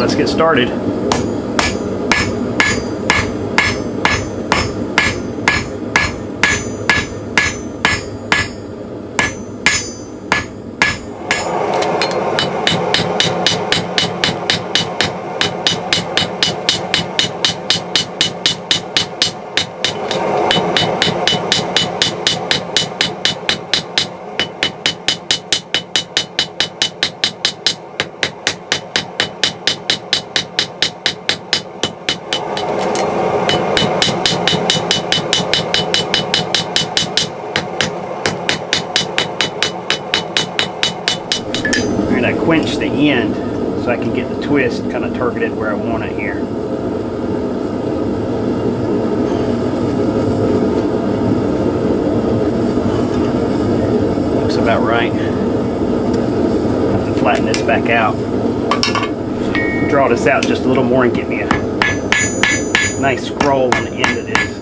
let's get started. I quench the end so I can get the twist kind of targeted where I want it here. Looks about right. Have to flatten this back out. Draw this out just a little more and get me a nice scroll on the end of this.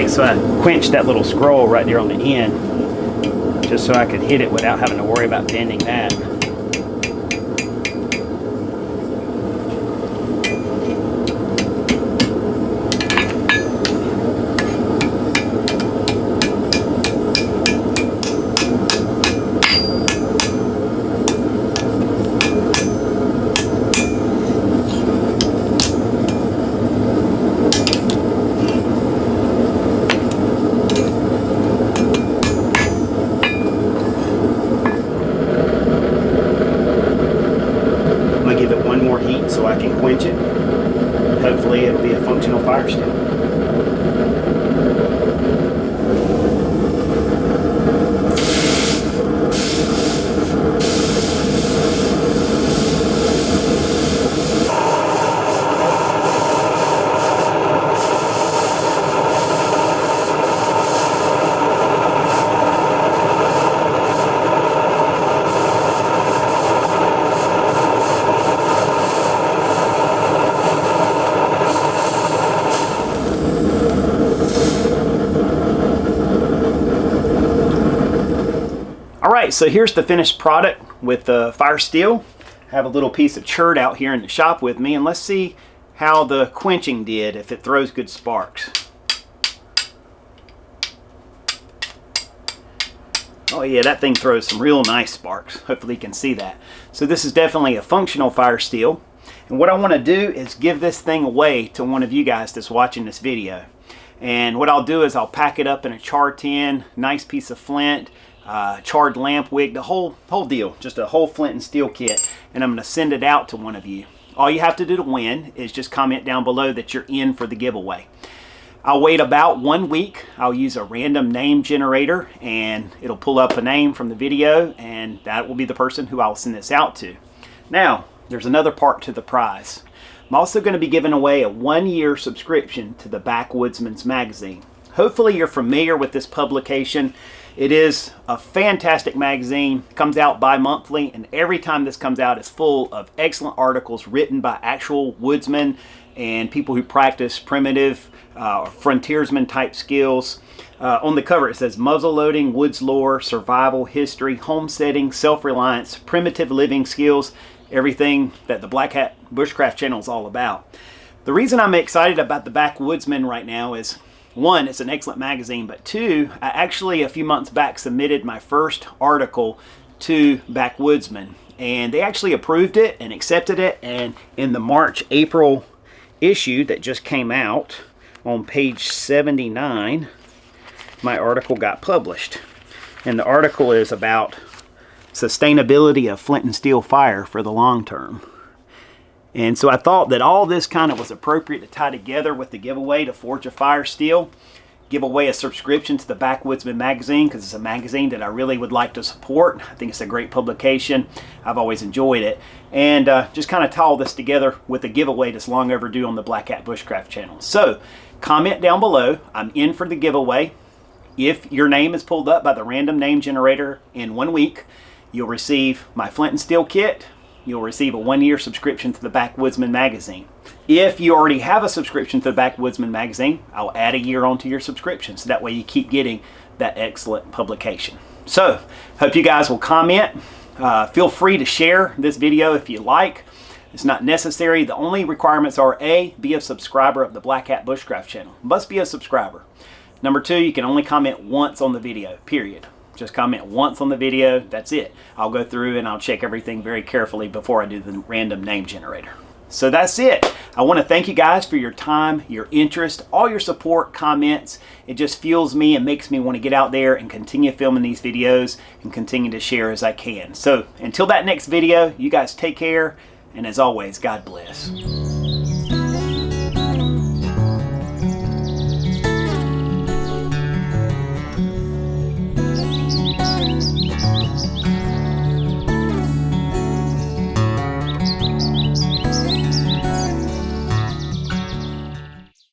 So I quenched that little scroll right there on the end just so I could hit it without having to worry about bending that. Give it one more heat so I can quench it. Hopefully it'll be a functional Firesteel. Alright, so here's the finished product with the Firesteel. I have a little piece of chert out here in the shop with me, and let's see how the quenching did, if it throws good sparks. Oh yeah, that thing throws some real nice sparks. Hopefully you can see that. So this is definitely a functional Firesteel. And what I want to do is give this thing away to one of you guys that's watching this video. And what I'll do is I'll pack it up in a char tin, nice piece of flint, charred lamp wick, the whole deal, just a whole flint and steel kit, and I'm going to send it out to one of you. All you have to do to win is just comment down below that you're in for the giveaway. I'll wait about 1 week. I'll use a random name generator and it'll pull up a name from the video, and that will be the person who I'll send this out to. Now, there's another part to the prize. I'm also going to be giving away a 1-year subscription to the Backwoodsman's magazine. Hopefully you're familiar with this publication. It is a fantastic magazine. It comes out bi-monthly, and every time this comes out, it's full of excellent articles written by actual woodsmen and people who practice primitive frontiersman type skills. On the cover it says muzzle loading, woods lore, survival, history, homesteading, self-reliance, primitive living skills, everything that the Black Hat Bushcraft Channel is all about. The reason I'm excited about the Backwoodsman right now is, one, it's an excellent magazine, but two, I actually a few months back submitted my first article to Backwoodsman, and they actually approved it and accepted it, and in the March-April issue that just came out, on page 79, my article got published. And the article is about sustainability of flint and steel fire for the long term. And so I thought that all this kind of was appropriate to tie together with the giveaway to Forge a Firesteel. Give away a subscription to the Backwoodsman magazine, because it's a magazine that I really would like to support. I think it's a great publication. I've always enjoyed it. And just kind of tie all this together with a giveaway that's long overdue on the Black Hat Bushcraft channel. So comment down below. I'm in for the giveaway. If your name is pulled up by the random name generator in 1 week, you'll receive my flint and steel kit. You'll receive a 1-year subscription to the Backwoodsman magazine. If you already have a subscription to the Backwoodsman magazine, I'll add a year onto your subscription, so that way you keep getting that excellent publication. So, hope you guys will comment. Feel free to share this video if you like. It's not necessary. The only requirements are A, be a subscriber of the Black Hat Bushcraft channel. Must be a subscriber. Number 2, you can only comment once on the video, period. Just comment once on the video, that's it. I'll go through and I'll check everything very carefully before I do the random name generator. So that's it. I want to thank you guys for your time, your interest, all your support, comments. It just fuels me and makes me want to get out there and continue filming these videos and continue to share as I can. So until that next video, you guys take care, and as always, God bless.